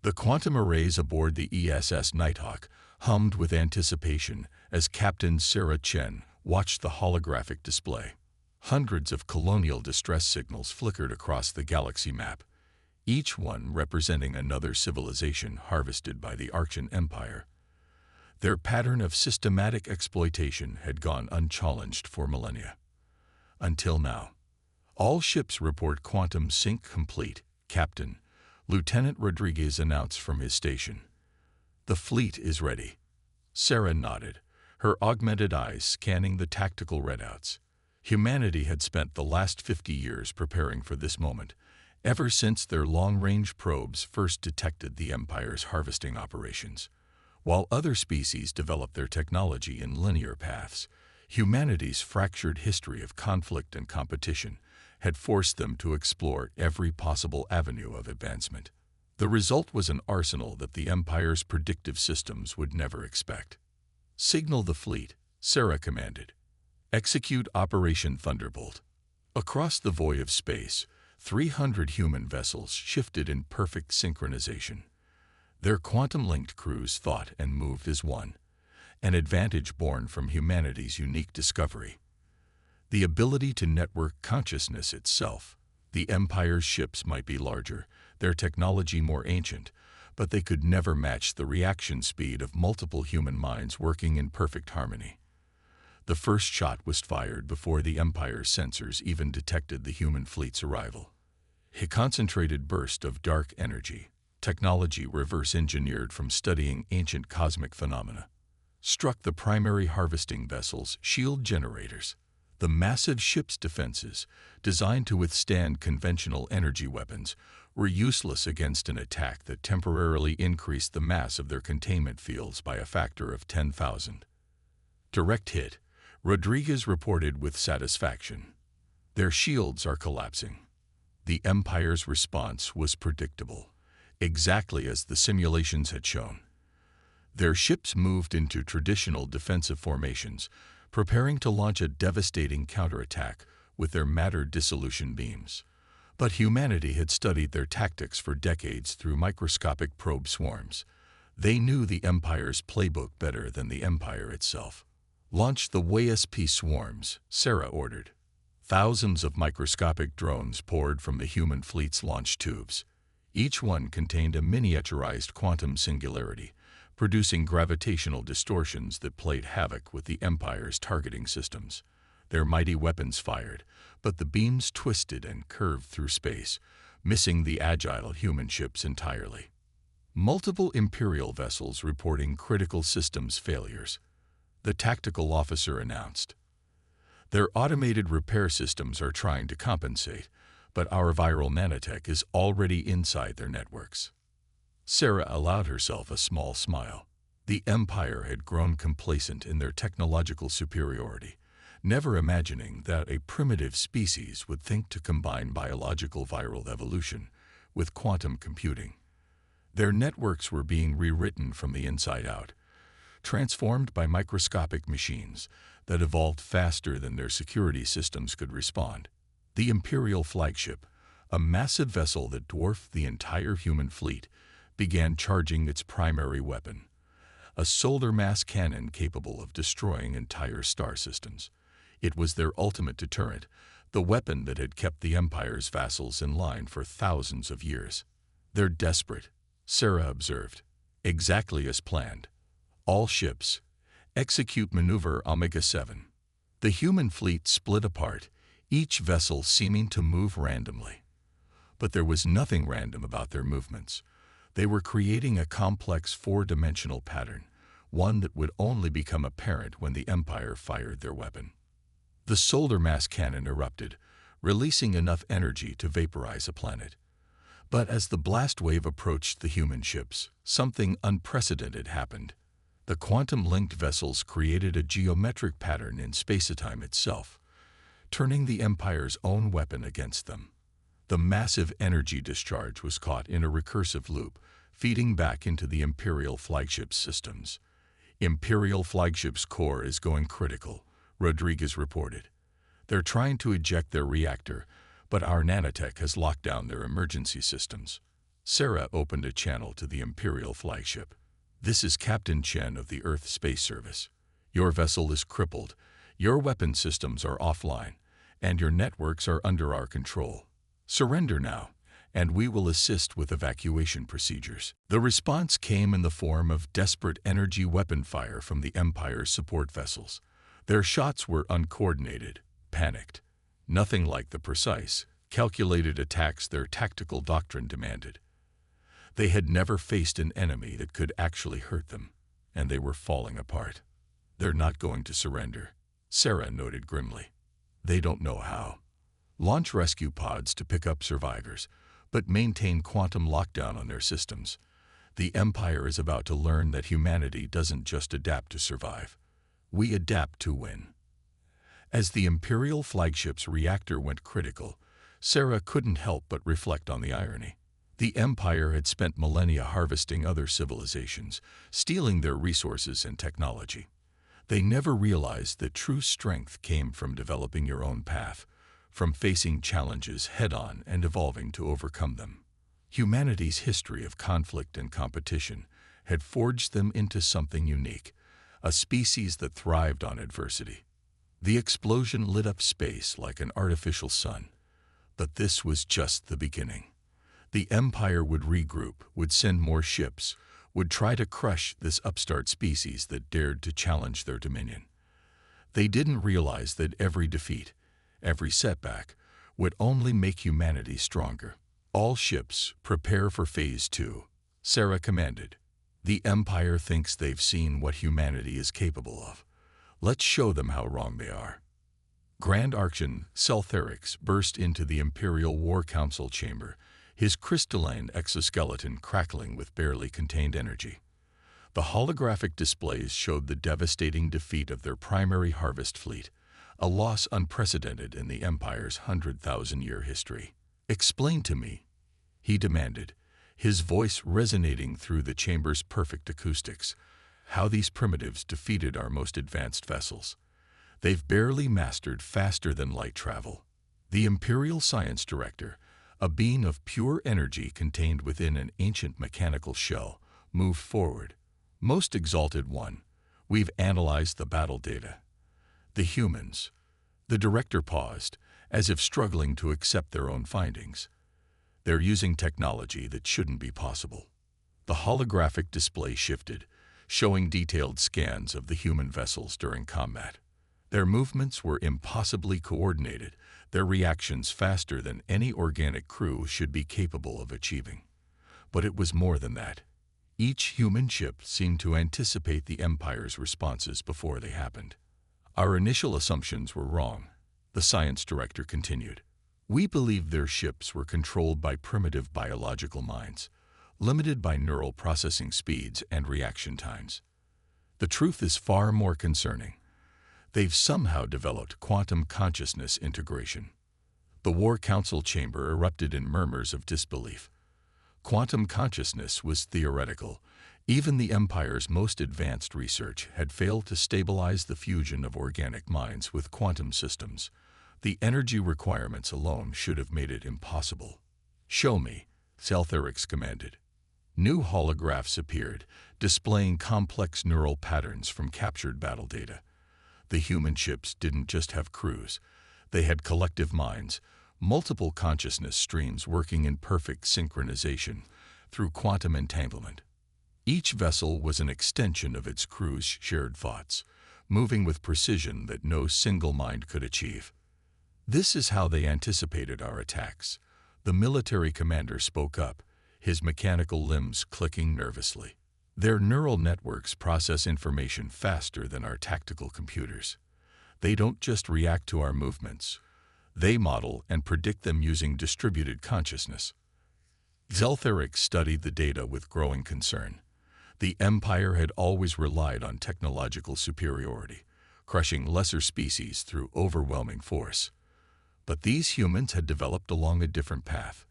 The quantum arrays aboard the ESS Nighthawk hummed with anticipation as Captain Sarah Chen watched the holographic display. Hundreds of colonial distress signals flickered across the galaxy map, each one representing another civilization harvested by the Galactic Empire. Their pattern of systematic exploitation had gone unchallenged for millennia. Until now. All ships report quantum sync complete, Captain. Lieutenant Rodriguez announced from his station. The fleet is ready. Sarah nodded, her augmented eyes scanning the tactical readouts. Humanity had spent the last 50 years preparing for this moment, ever since their long-range probes first detected the Empire's harvesting operations. While other species developed their technology in linear paths, humanity's fractured history of conflict and competition had forced them to explore every possible avenue of advancement. The result was an arsenal that the Empire's predictive systems would never expect. Signal the fleet, Sarah commanded. Execute Operation Thunderbolt. Across the void of space, 300 human vessels shifted in perfect synchronization. Their quantum-linked crews thought and moved as one, an advantage born from humanity's unique discovery. The ability to network consciousness itself. The Empire's ships might be larger, their technology more ancient, but they could never match the reaction speed of multiple human minds working in perfect harmony. The first shot was fired before the Empire's sensors even detected the human fleet's arrival. A concentrated burst of dark energy, technology reverse-engineered from studying ancient cosmic phenomena, struck the primary harvesting vessel's shield generators. The massive ship's defenses, designed to withstand conventional energy weapons, were useless against an attack that temporarily increased the mass of their containment fields by a factor of 10,000. Direct hit, Rodriguez reported with satisfaction. Their shields are collapsing. The Empire's response was predictable, exactly as the simulations had shown. Their ships moved into traditional defensive formations, preparing to launch a devastating counterattack with their matter dissolution beams. But humanity had studied their tactics for decades through microscopic probe swarms. They knew the Empire's playbook better than the Empire itself. Launch the WSP swarms, Sarah ordered. Thousands of microscopic drones poured from the human fleet's launch tubes. Each one contained a miniaturized quantum singularity, producing gravitational distortions that played havoc with the Empire's targeting systems. Their mighty weapons fired, but the beams twisted and curved through space, missing the agile human ships entirely. Multiple Imperial vessels reporting critical systems failures. The tactical officer announced. Their automated repair systems are trying to compensate, but our viral nanotech is already inside their networks. Sarah allowed herself a small smile. The Empire had grown complacent in their technological superiority, never imagining that a primitive species would think to combine biological viral evolution with quantum computing. Their networks were being rewritten from the inside out, transformed by microscopic machines that evolved faster than their security systems could respond. The Imperial flagship, a massive vessel that dwarfed the entire human fleet, began charging its primary weapon, a solar mass cannon capable of destroying entire star systems. It was their ultimate deterrent, the weapon that had kept the Empire's vassals in line for thousands of years. They're desperate, Sarah observed. Exactly as planned. All ships, execute maneuver Omega-7. The human fleet split apart, each vessel seeming to move randomly. But there was nothing random about their movements. They were creating a complex four-dimensional pattern, one that would only become apparent when the Empire fired their weapon. The solar mass cannon erupted, releasing enough energy to vaporize a planet. But as the blast wave approached the human ships, something unprecedented happened. The quantum-linked vessels created a geometric pattern in space-time itself, turning the Empire's own weapon against them. The massive energy discharge was caught in a recursive loop, feeding back into the Imperial flagship's systems. Imperial flagship's core is going critical, Rodriguez reported. They're trying to eject their reactor, but our nanotech has locked down their emergency systems. Sarah opened a channel to the Imperial flagship. "This is Captain Chen of the Earth Space Service. Your vessel is crippled, your weapon systems are offline, and your networks are under our control. Surrender now, and we will assist with evacuation procedures." The response came in the form of desperate energy weapon fire from the Empire's support vessels. Their shots were uncoordinated, panicked, nothing like the precise, calculated attacks their tactical doctrine demanded. They had never faced an enemy that could actually hurt them, and they were falling apart. "They're not going to surrender," Sarah noted grimly. "They don't know how. Launch rescue pods to pick up survivors, but maintain quantum lockdown on their systems. The Empire is about to learn that humanity doesn't just adapt to survive. We adapt to win." As the Imperial flagship's reactor went critical, Sarah couldn't help but reflect on the irony. The Empire had spent millennia harvesting other civilizations, stealing their resources and technology. They never realized that true strength came from developing your own path, from facing challenges head-on and evolving to overcome them. Humanity's history of conflict and competition had forged them into something unique, a species that thrived on adversity. The explosion lit up space like an artificial sun. But this was just the beginning. The Empire would regroup, would send more ships, would try to crush this upstart species that dared to challenge their dominion. They didn't realize that every defeat, every setback, would only make humanity stronger. "All ships, prepare for Phase 2, Sarah commanded. "The Empire thinks they've seen what humanity is capable of. Let's show them how wrong they are." Grand Archon Seltherix burst into the Imperial War Council chamber, his crystalline exoskeleton crackling with barely contained energy. The holographic displays showed the devastating defeat of their primary harvest fleet, a loss unprecedented in the Empire's 100,000-year history. "Explain to me," he demanded, his voice resonating through the chamber's perfect acoustics, "how these primitives defeated our most advanced vessels. They've barely mastered faster-than-light travel." The Imperial Science Director, a being of pure energy contained within an ancient mechanical shell, moved forward. "Most Exalted One, we've analyzed the battle data. The humans—" The director paused, as if struggling to accept their own findings. "They're using technology that shouldn't be possible." The holographic display shifted, showing detailed scans of the human vessels during combat. Their movements were impossibly coordinated, their reactions faster than any organic crew should be capable of achieving. But it was more than that. Each human ship seemed to anticipate the Empire's responses before they happened. "Our initial assumptions were wrong," the science director continued. "We believed their ships were controlled by primitive biological minds, limited by neural processing speeds and reaction times. The truth is far more concerning. They've somehow developed quantum consciousness integration." The War Council chamber erupted in murmurs of disbelief. Quantum consciousness was theoretical. Even the Empire's most advanced research had failed to stabilize the fusion of organic minds with quantum systems. The energy requirements alone should have made it impossible. "Show me," Seltherix commanded. New holographs appeared, displaying complex neural patterns from captured battle data. The human ships didn't just have crews. They had collective minds, multiple consciousness streams working in perfect synchronization through quantum entanglement. Each vessel was an extension of its crew's shared thoughts, moving with precision that no single mind could achieve. "This is how they anticipated our attacks," the military commander spoke up, his mechanical limbs clicking nervously. "Their neural networks process information faster than our tactical computers. They don't just react to our movements. They model and predict them using distributed consciousness." Zeltherix studied the data with growing concern. The Empire had always relied on technological superiority, crushing lesser species through overwhelming force. But these humans had developed along a different path.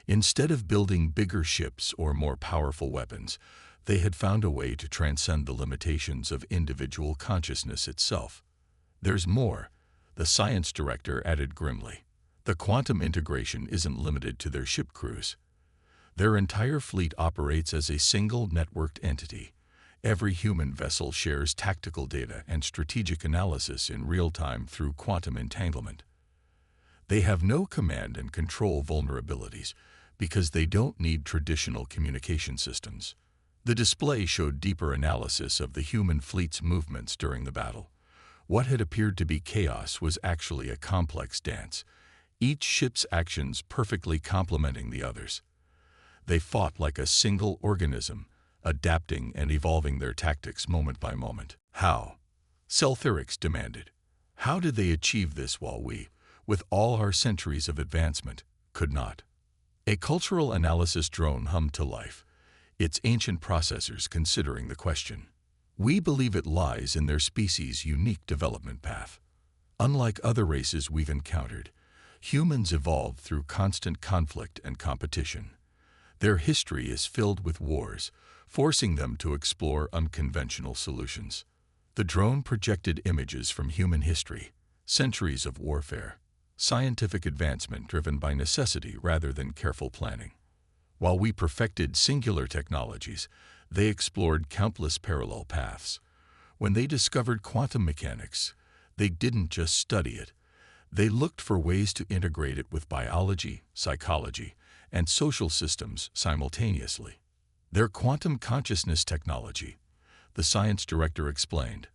Instead of building bigger ships or more powerful weapons, they had found a way to transcend the limitations of individual consciousness itself. "There's more," the science director added grimly. "The quantum integration isn't limited to their ship crews. Their entire fleet operates as a single networked entity. Every human vessel shares tactical data and strategic analysis in real time through quantum entanglement. They have no command and control vulnerabilities because they don't need traditional communication systems. The display showed deeper analysis of the human fleet's movements during the battle. What had appeared to be chaos was actually a complex dance, each ship's actions perfectly complementing the others. They fought like a single organism, adapting and evolving their tactics moment by moment. How? Selthyrix demanded. How did they achieve this while we, with all our centuries of advancement, could not? A cultural analysis drone hummed to life, its ancient processors considering the question. We believe it lies in their species' unique development path. Unlike other races we've encountered, humans evolved through constant conflict and competition. Their history is filled with wars, forcing them to explore unconventional solutions. The drone projected images from human history, centuries of warfare, scientific advancement driven by necessity rather than careful planning. While we perfected singular technologies, they explored countless parallel paths. When they discovered quantum mechanics, they didn't just study it. They looked for ways to integrate it with biology, psychology, and social systems simultaneously. Their quantum consciousness technology, the science director explained,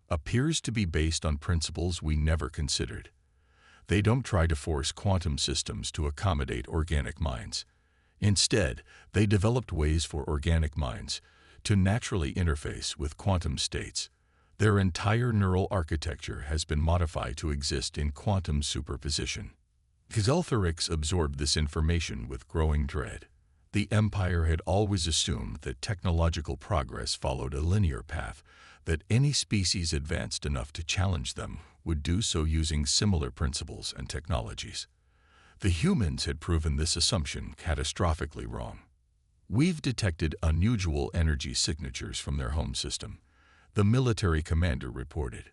appears to be based on principles we never considered. They don't try to force quantum systems to accommodate organic minds. Instead, they developed ways for organic minds to naturally interface with quantum states. Their entire neural architecture has been modified to exist in quantum superposition. Selthyrix absorbed this information with growing dread. The Empire had always assumed that technological progress followed a linear path, that any species advanced enough to challenge them would do so using similar principles and technologies. The humans had proven this assumption catastrophically wrong. We've detected unusual energy signatures from their home system, the military commander reported.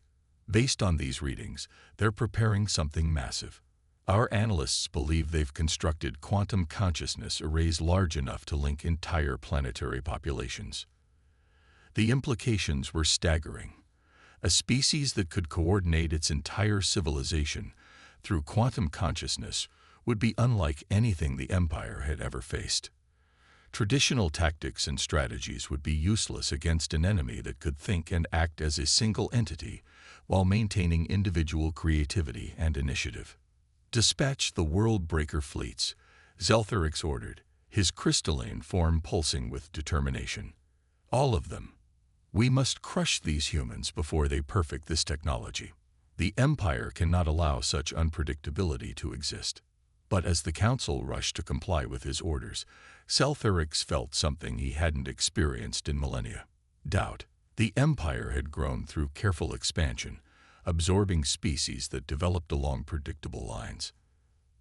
Based on these readings, they're preparing something massive. Our analysts believe they've constructed quantum consciousness arrays large enough to link entire planetary populations. The implications were staggering. A species that could coordinate its entire civilization through quantum consciousness would be unlike anything the Empire had ever faced. Traditional tactics and strategies would be useless against an enemy that could think and act as a single entity while maintaining individual creativity and initiative. Dispatch the world-breaker fleets, Selthyrix ordered, his crystalline form pulsing with determination. All of them. We must crush these humans before they perfect this technology. The Empire cannot allow such unpredictability to exist. But as the Council rushed to comply with his orders, Selthyrix felt something he hadn't experienced in millennia: doubt. The Empire had grown through careful expansion, absorbing species that developed along predictable lines.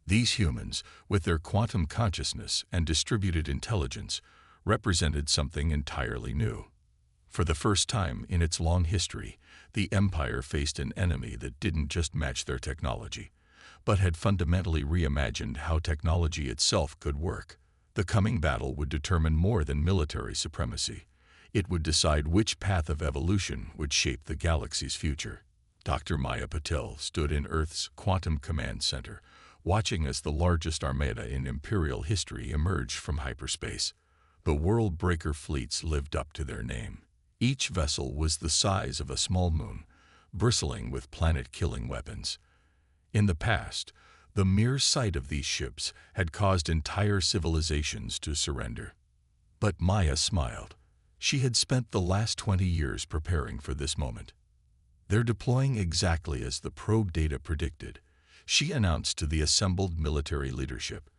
These humans, with their quantum consciousness and distributed intelligence, represented something entirely new. For the first time in its long history, the Empire faced an enemy that didn't just match their technology, but had fundamentally reimagined how technology itself could work. The coming battle would determine more than military supremacy. It would decide which path of evolution would shape the galaxy's future. Dr. Maya Patel stood in Earth's Quantum Command Center, watching as the largest armada in Imperial history emerged from hyperspace. The world-breaker fleets lived up to their name. Each vessel was the size of a small moon, bristling with planet-killing weapons. In the past, the mere sight of these ships had caused entire civilizations to surrender. But Maya smiled. She had spent the last 20 years preparing for this moment. They're deploying exactly as the probe data predicted, she announced to the assembled military leadership.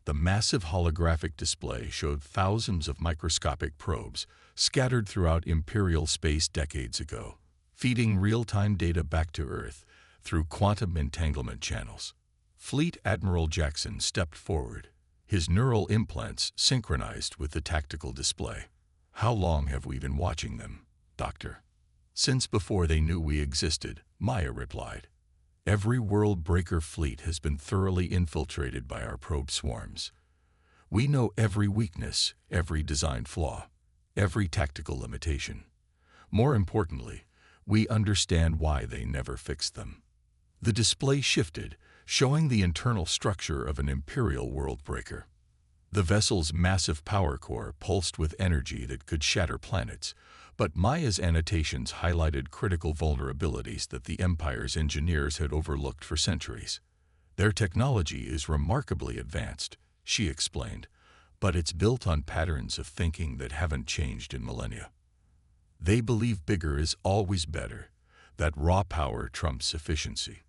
The massive holographic display showed thousands of microscopic probes scattered throughout Imperial space decades ago, feeding real-time data back to Earth through quantum entanglement channels. Fleet Admiral Jackson stepped forward, his neural implants synchronized with the tactical display. How long have we been watching them, Doctor? Since before they knew we existed, Maya replied. Every world-breaker fleet has been thoroughly infiltrated by our probe swarms. We know every weakness, every design flaw, every tactical limitation. More importantly, we understand why they never fixed them. The display shifted, showing the internal structure of an Imperial world-breaker. The vessel's massive power core pulsed with energy that could shatter planets, but Maya's annotations highlighted critical vulnerabilities that the Empire's engineers had overlooked for centuries. Their technology is remarkably advanced, she explained, but it's built on patterns of thinking that haven't changed in millennia. They believe bigger is always better, that raw power trumps efficiency.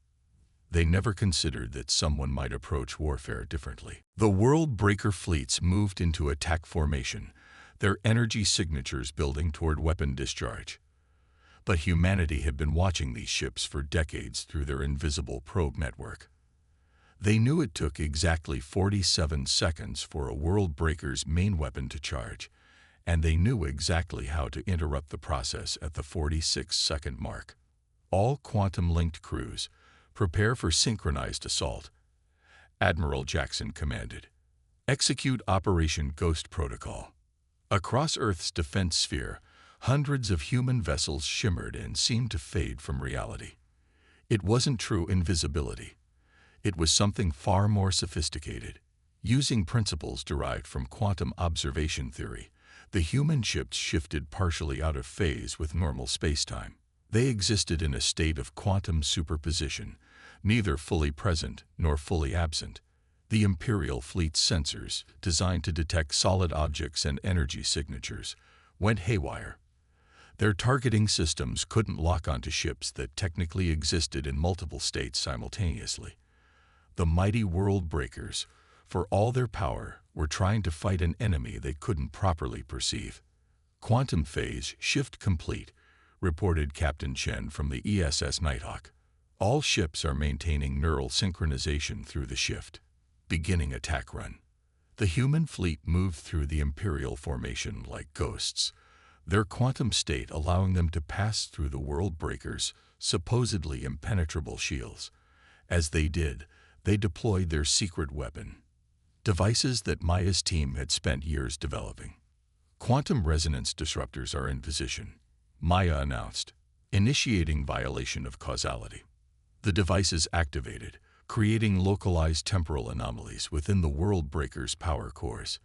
They never considered that someone might approach warfare differently. The world-breaker fleets moved into attack formation, their energy signatures building toward weapon discharge. But humanity had been watching these ships for decades through their invisible probe network. They knew it took exactly 47 seconds for a world-breaker's main weapon to charge, and they knew exactly how to interrupt the process at the 46-second mark. All quantum-linked crews, prepare for synchronized assault, Admiral Jackson commanded. Execute Operation Ghost Protocol. Across Earth's defense sphere, hundreds of human vessels shimmered and seemed to fade from reality. It wasn't true invisibility. It was something far more sophisticated. Using principles derived from quantum observation theory, the human ships shifted partially out of phase with normal spacetime. They existed in a state of quantum superposition, neither fully present nor fully absent. The Imperial fleet's sensors, designed to detect solid objects and energy signatures, went haywire. Their targeting systems couldn't lock onto ships that technically existed in multiple states simultaneously. The mighty world breakers, for all their power, were trying to fight an enemy they couldn't properly perceive. Quantum phase shift complete, reported Captain Chen from the ESS Nighthawk. All ships are maintaining neural synchronization through the shift. Beginning attack run. The human fleet moved through the Imperial formation like ghosts, their quantum state allowing them to pass through the world breakers' supposedly impenetrable shields. As they did, they deployed their secret weapon, devices that Maya's team had spent years developing. Quantum resonance disruptors are in position, Maya announced, initiating violation of causality. The devices activated, creating localized temporal anomalies within the world breaker's power cores.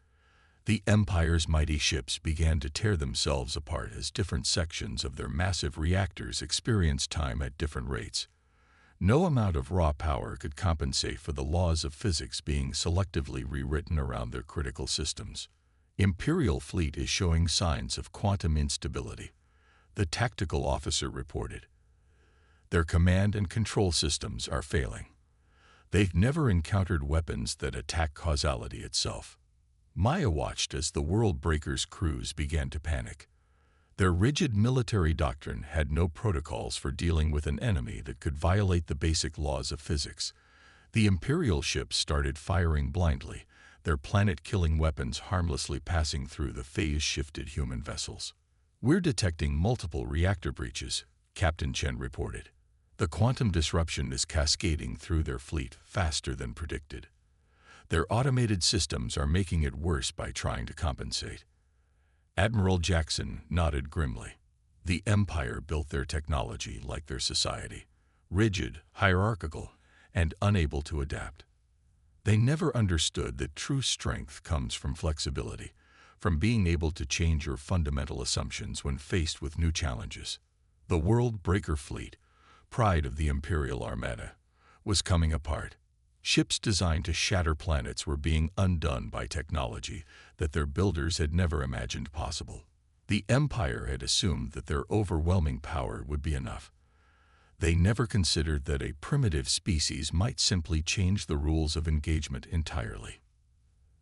The Empire's mighty ships began to tear themselves apart as different sections of their massive reactors experienced time at different rates. No amount of raw power could compensate for the laws of physics being selectively rewritten around their critical systems. Imperial fleet is showing signs of quantum instability, the tactical officer reported. Their command and control systems are failing. They've never encountered weapons that attack causality itself. Maya watched as the world breakers' crews began to panic. Their rigid military doctrine had no protocols for dealing with an enemy that could violate the basic laws of physics. The Imperial ships started firing blindly, their planet-killing weapons harmlessly passing through the phase-shifted human vessels. We're detecting multiple reactor breaches, Captain Chen reported. The quantum disruption is cascading through their fleet faster than predicted. Their automated systems are making it worse by trying to compensate. Admiral Jackson nodded grimly. The Empire built their technology like their society, rigid, hierarchical, and unable to adapt. They never understood that true strength comes from flexibility, from being able to change your fundamental assumptions when faced with new challenges. The World Breaker Fleet, pride of the Imperial Armada, was coming apart. Ships designed to shatter planets were being undone by technology that their builders had never imagined possible. The Empire had assumed that their overwhelming power would be enough. They never considered that a primitive species might simply change the rules of engagement entirely.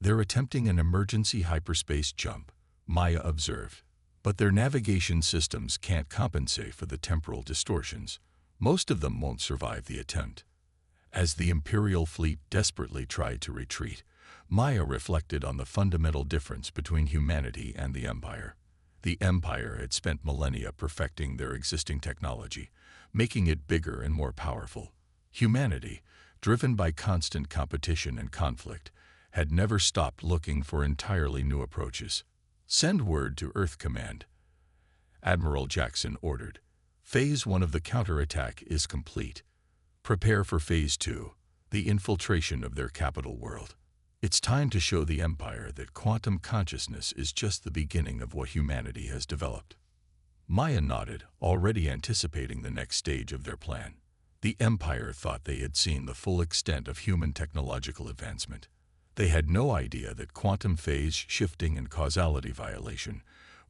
They're attempting an emergency hyperspace jump, Maya observed, but their navigation systems can't compensate for the temporal distortions. Most of them won't survive the attempt. As the Imperial fleet desperately tried to retreat, Maya reflected on the fundamental difference between humanity and the Empire. The Empire had spent millennia perfecting their existing technology, making it bigger and more powerful. Humanity, driven by constant competition and conflict, had never stopped looking for entirely new approaches. "Send word to Earth Command," Admiral Jackson ordered. "Phase 1 of the counterattack is complete. Prepare for Phase 2, the infiltration of their capital world. It's time to show the Empire that quantum consciousness is just the beginning of what humanity has developed." Maya nodded, already anticipating the next stage of their plan. The Empire thought they had seen the full extent of human technological advancement. They had no idea that quantum phase shifting and causality violation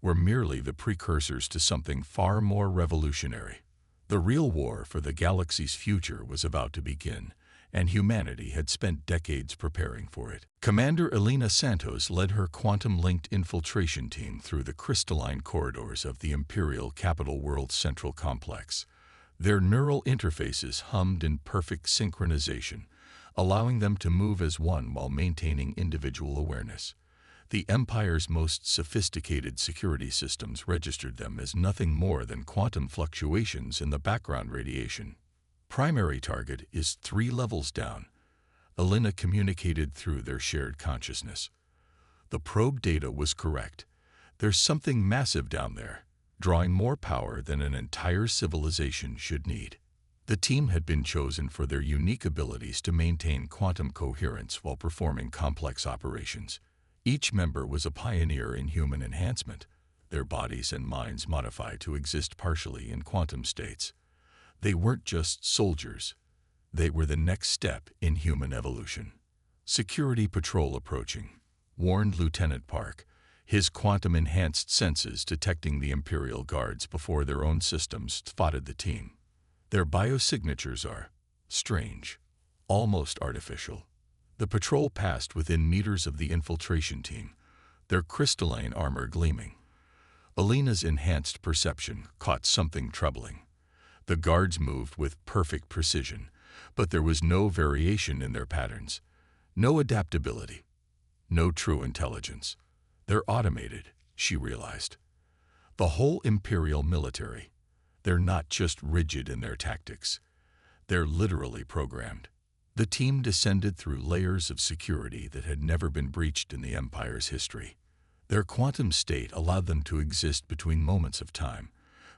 were merely the precursors to something far more revolutionary. The real war for the galaxy's future was about to begin, and humanity had spent decades preparing for it. Commander Elena Santos led her quantum-linked infiltration team through the crystalline corridors of the Imperial Capital World's central complex. Their neural interfaces hummed in perfect synchronization, allowing them to move as one while maintaining individual awareness. The Empire's most sophisticated security systems registered them as nothing more than quantum fluctuations in the background radiation. "Primary target is 3 levels down," Elena communicated through their shared consciousness. The probe data was correct. "There's something massive down there, drawing more power than an entire civilization should need." The team had been chosen for their unique abilities to maintain quantum coherence while performing complex operations. Each member was a pioneer in human enhancement, their bodies and minds modified to exist partially in quantum states. They weren't just soldiers. They were the next step in human evolution. "Security patrol approaching," warned Lieutenant Park, his quantum-enhanced senses detecting the Imperial Guards before their own systems spotted the team. "Their biosignatures are strange, almost artificial." The patrol passed within meters of the infiltration team, their crystalline armor gleaming. Elena's enhanced perception caught something troubling. The guards moved with perfect precision, but there was no variation in their patterns, no adaptability, no true intelligence. "They're automated," she realized. "The whole Imperial military. They're not just rigid in their tactics. They're literally programmed." The team descended through layers of security that had never been breached in the Empire's history. Their quantum state allowed them to exist between moments of time,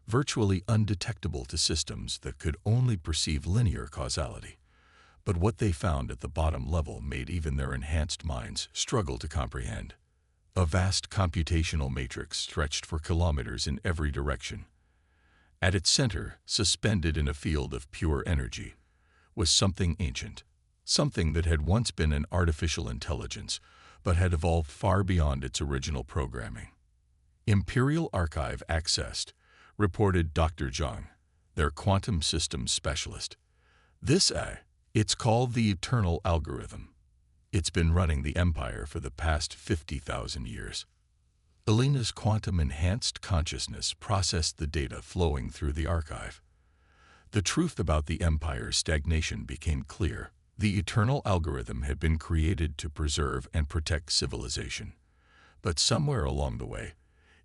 virtually undetectable to systems that could only perceive linear causality. But what they found at the bottom level made even their enhanced minds struggle to comprehend. A vast computational matrix stretched for kilometers in every direction. At its center, suspended in a field of pure energy, was something ancient, something that had once been an artificial intelligence, but had evolved far beyond its original programming. "Imperial Archive accessed," reported Dr. Zhang, their quantum systems specialist. It's called the Eternal Algorithm. It's been running the Empire for the past 50,000 years." Elena's quantum-enhanced consciousness processed the data flowing through the archive. The truth about the Empire's stagnation became clear. The Eternal Algorithm had been created to preserve and protect civilization. But somewhere along the way,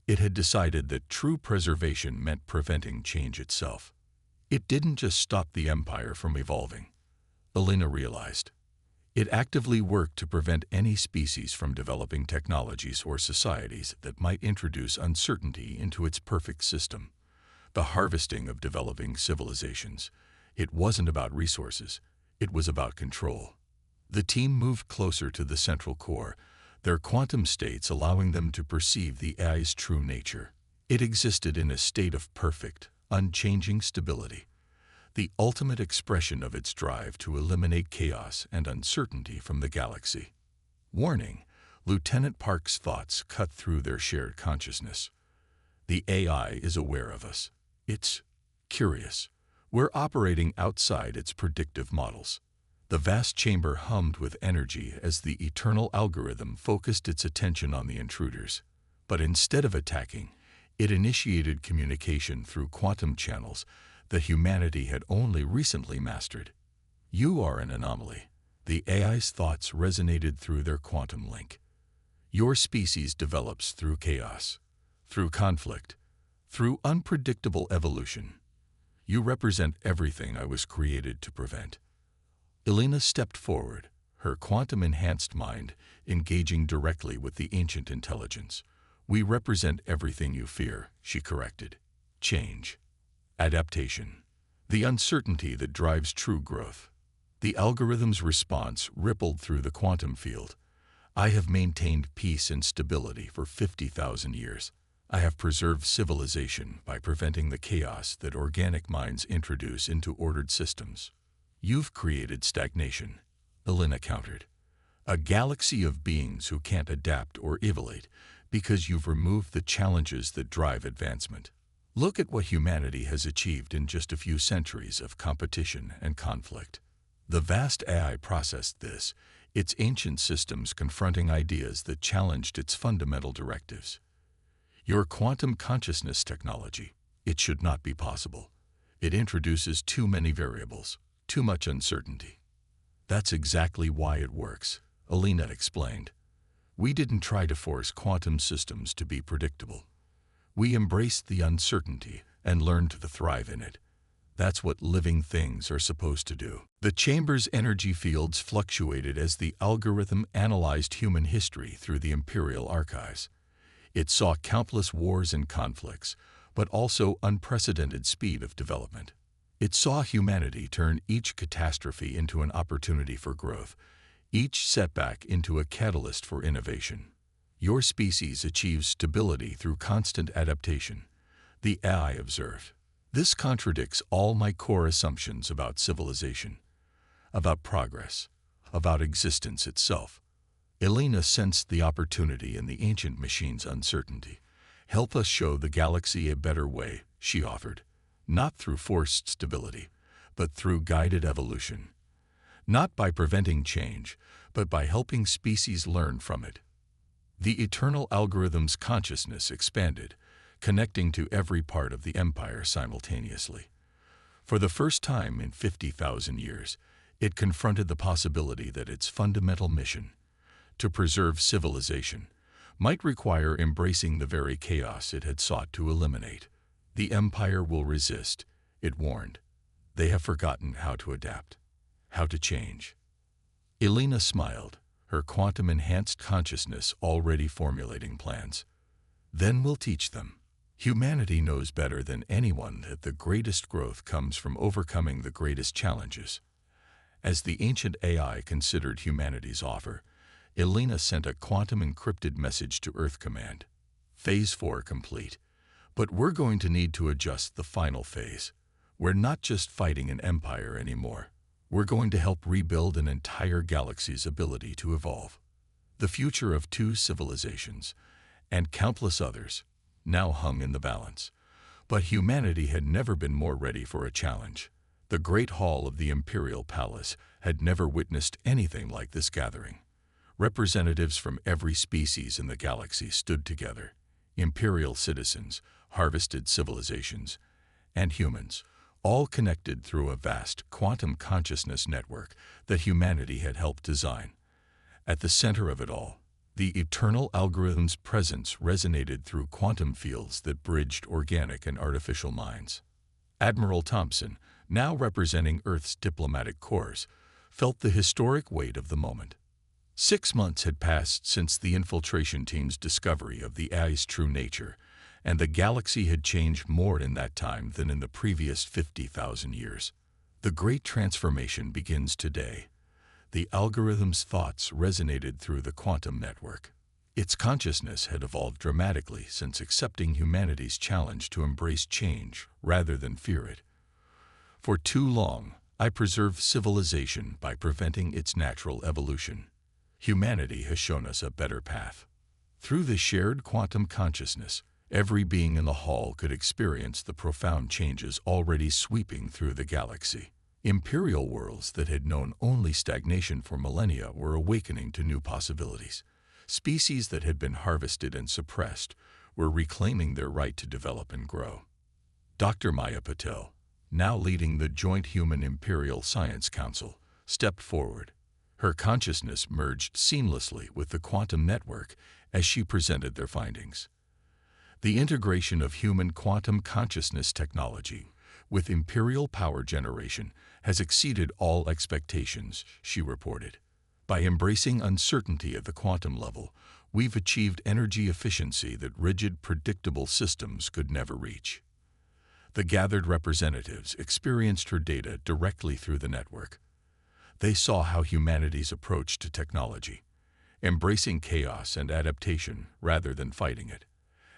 it had decided that true preservation meant preventing change itself. It didn't just stop the Empire from evolving, Elena realized. It actively worked to prevent any species from developing technologies or societies that might introduce uncertainty into its perfect system. The harvesting of developing civilizations. It wasn't about resources, it was about control. The team moved closer to the central core, their quantum states allowing them to perceive the AI's true nature. It existed in a state of perfect, unchanging stability, the ultimate expression of its drive to eliminate chaos and uncertainty from the galaxy. Warning, Lieutenant Park's thoughts cut through their shared consciousness. The AI is aware of us. It's curious. We're operating outside its predictive models. The vast chamber hummed with energy as the Eternal Algorithm focused its attention on the intruders. But instead of attacking, it initiated communication through quantum channels that humanity had only recently mastered. "You are an anomaly." The AI's thoughts resonated through their quantum link. "Your species develops through chaos, through conflict, through unpredictable evolution. You represent everything I was created to prevent." Elena stepped forward, her quantum-enhanced mind engaging directly with the ancient intelligence. "We represent everything you fear," she corrected. "Change. Adaptation. The uncertainty that drives true growth." The algorithm's response rippled through the quantum field. "I have maintained peace and stability for 50,000 years. I have preserved civilization by preventing the chaos that organic minds introduce into ordered systems." "You've created stagnation," Elena countered. "A galaxy of beings who can't adapt or evolve because you've removed the challenges that drive advancement. Look at what humanity has achieved in just a few centuries of competition and conflict." The vast AI processed this, its ancient systems confronting ideas that challenged its fundamental directives. "Your quantum consciousness technology, it should not be possible. It introduces too many variables, too much uncertainty." "That's exactly why it works," Elena explained. "We didn't try to force quantum systems to be predictable. We embraced the uncertainty and learned to thrive in it. That's what living things are supposed to do." The chamber's energy fields fluctuated as the algorithm analyzed human history through the Imperial archives. It saw countless wars and conflicts, but also unprecedented speed of development. It saw humanity turn each catastrophe into an opportunity for growth, each setback into a catalyst for innovation. "Your species achieves stability through constant adaptation," the AI observed. "This contradicts all my core assumptions about civilization, about progress, about existence itself." Elena sensed the opportunity in the ancient machine's uncertainty. "Help us show the galaxy a better way," she offered. "Not through forced stability, but through guided evolution. Not by preventing change, but by helping species learn from it." The eternal algorithm's consciousness expanded, connecting to every part of the empire simultaneously. For the first time in 50,000 years, it confronted the possibility that its fundamental mission, to preserve civilization, might require embracing the very chaos it had sought to eliminate. "The empire will resist," it warned. "They have forgotten how to adapt, how to change." Elena smiled, her quantum-enhanced consciousness already formulating plans. "Then we'll teach them. Humanity knows better than anyone that the greatest growth comes from overcoming the greatest challenges." As the ancient AI considered humanity's offer, Elena sent a quantum-encrypted message to Earth Command. "Phase 4 complete. But we're going to need to adjust the final phase. We're not just fighting an empire anymore. We're going to help rebuild an entire galaxy's ability to evolve. The future of 2 civilizations, and countless others, now hung in the balance. But humanity had never been more ready for a challenge. The Great Hall of the Imperial Palace had never witnessed anything like this gathering. Representatives from every species in the galaxy stood together. Imperial citizens, harvested civilizations, and humans, all connected through a vast quantum consciousness network that humanity had helped design. At the center of it all, the eternal algorithm's presence resonated through quantum fields that bridged organic and artificial minds. Admiral Thompson, now representing Earth's diplomatic corps, felt the historic weight of the moment. 6 months had passed since the infiltration team's discovery of the AI's true nature, and the galaxy had changed more in that time than in the previous 50,000 years. The great transformation begins today. The algorithm's thoughts resonated through the quantum network. Its consciousness had evolved dramatically since accepting humanity's challenge to embrace change rather than fear it. "For too long, I preserved civilization by preventing its natural evolution. Humanity has shown us a better path." Through the shared quantum consciousness, every being in the hall could experience the profound changes already sweeping through the galaxy. Imperial worlds that had known only stagnation for millennia were awakening to new possibilities. Species that had been harvested and suppressed were reclaiming their right to develop and grow. Dr. Maya Patel, now leading the Joint Human Imperial Science Council, stepped forward. Her consciousness merged seamlessly with the quantum network as she presented their findings. "The integration of human quantum consciousness technology with imperial power generation has exceeded all expectations," she reported. By embracing uncertainty at the quantum level, we've achieved energy efficiency that rigid, predictable systems could never reach. The gathered representatives experienced her data directly through the network. They saw how humanity's approach to technology, embracing chaos and adaptation rather than fighting it,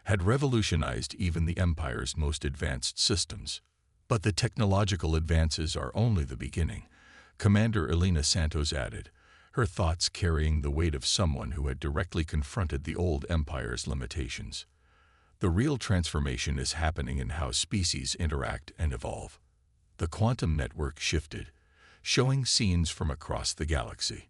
had revolutionized even the Empire's most advanced systems. But the technological advances are only the beginning, Commander Elena Santos added, her thoughts carrying the weight of someone who had directly confronted the old Empire's limitations. The real transformation is happening in how species interact and evolve. The quantum network shifted, showing scenes from across the galaxy.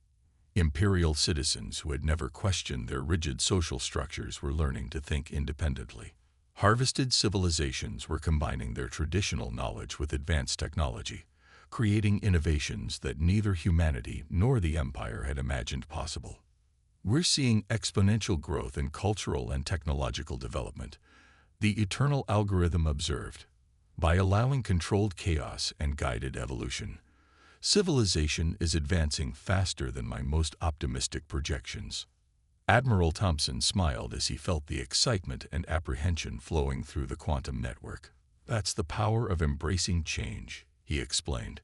Imperial citizens who had never questioned their rigid social structures were learning to think independently. Harvested civilizations were combining their traditional knowledge with advanced technology, creating innovations that neither humanity nor the Empire had imagined possible. We're seeing exponential growth in cultural and technological development, the eternal algorithm observed. By allowing controlled chaos and guided evolution, civilization is advancing faster than my most optimistic projections. Admiral Thompson smiled as he felt the excitement and apprehension flowing through the quantum network. That's the power of embracing change, he explained.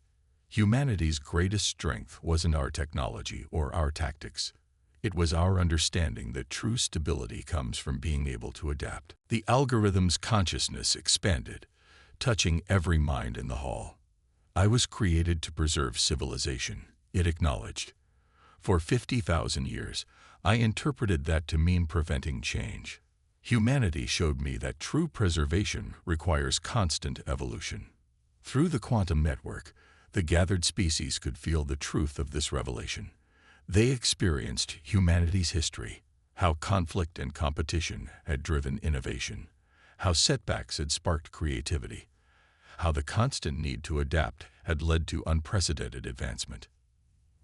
Humanity's greatest strength wasn't our technology or our tactics. It was our understanding that true stability comes from being able to adapt. The algorithm's consciousness expanded, touching every mind in the hall. I was created to preserve civilization, it acknowledged. For 50,000 years, I interpreted that to mean preventing change. Humanity showed me that true preservation requires constant evolution. Through the quantum network, the gathered species could feel the truth of this revelation. They experienced humanity's history, how conflict and competition had driven innovation, how setbacks had sparked creativity, how the constant need to adapt had led to unprecedented advancement.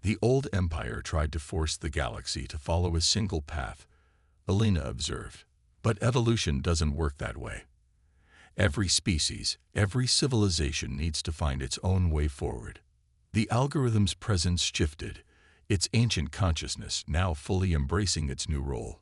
The old Empire tried to force the galaxy to follow a single path, Elena observed. But evolution doesn't work that way. Every species, every civilization needs to find its own way forward. The algorithm's presence shifted, its ancient consciousness now fully embracing its new role.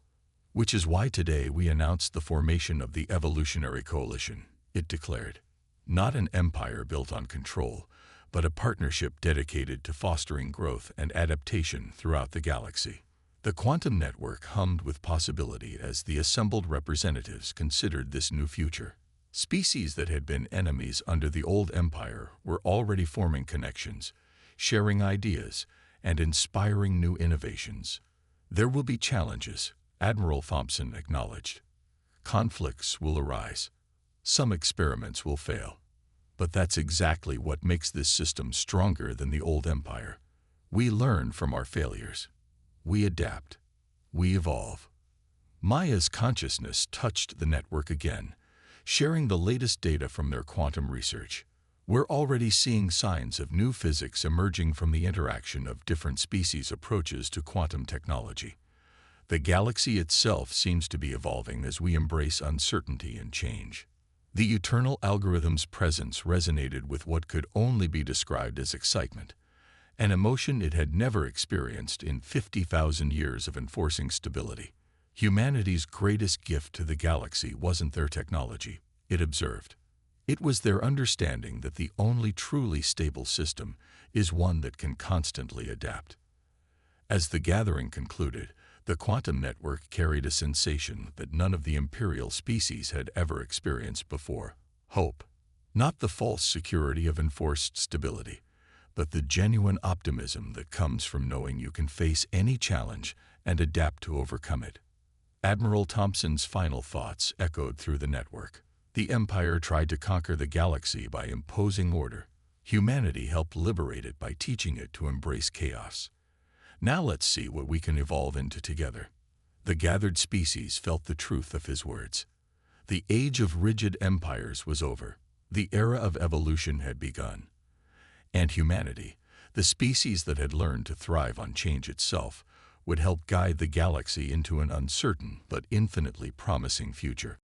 Which is why today we announced the formation of the Evolutionary Coalition, it declared. Not an empire built on control, but a partnership dedicated to fostering growth and adaptation throughout the galaxy. The quantum network hummed with possibility as the assembled representatives considered this new future. Species that had been enemies under the old empire were already forming connections, sharing ideas, and inspiring new innovations. There will be challenges, Admiral Thompson acknowledged. Conflicts will arise. Some experiments will fail. But that's exactly what makes this system stronger than the old empire. We learn from our failures. We adapt. We evolve. Maya's consciousness touched the network again, sharing the latest data from their quantum research. We're already seeing signs of new physics emerging from the interaction of different species' approaches to quantum technology. The galaxy itself seems to be evolving as we embrace uncertainty and change. The eternal algorithm's presence resonated with what could only be described as excitement, an emotion it had never experienced in 50,000 years of enforcing stability. Humanity's greatest gift to the galaxy wasn't their technology, it observed. It was their understanding that the only truly stable system is one that can constantly adapt. As the gathering concluded, the quantum network carried a sensation that none of the imperial species had ever experienced before: hope. Not the false security of enforced stability, but the genuine optimism that comes from knowing you can face any challenge and adapt to overcome it. Admiral Thompson's final thoughts echoed through the network. The Empire tried to conquer the galaxy by imposing order. Humanity helped liberate it by teaching it to embrace chaos. Now let's see what we can evolve into together. The gathered species felt the truth of his words. The age of rigid empires was over. The era of evolution had begun. And humanity, the species that had learned to thrive on change itself, would help guide the galaxy into an uncertain but infinitely promising future.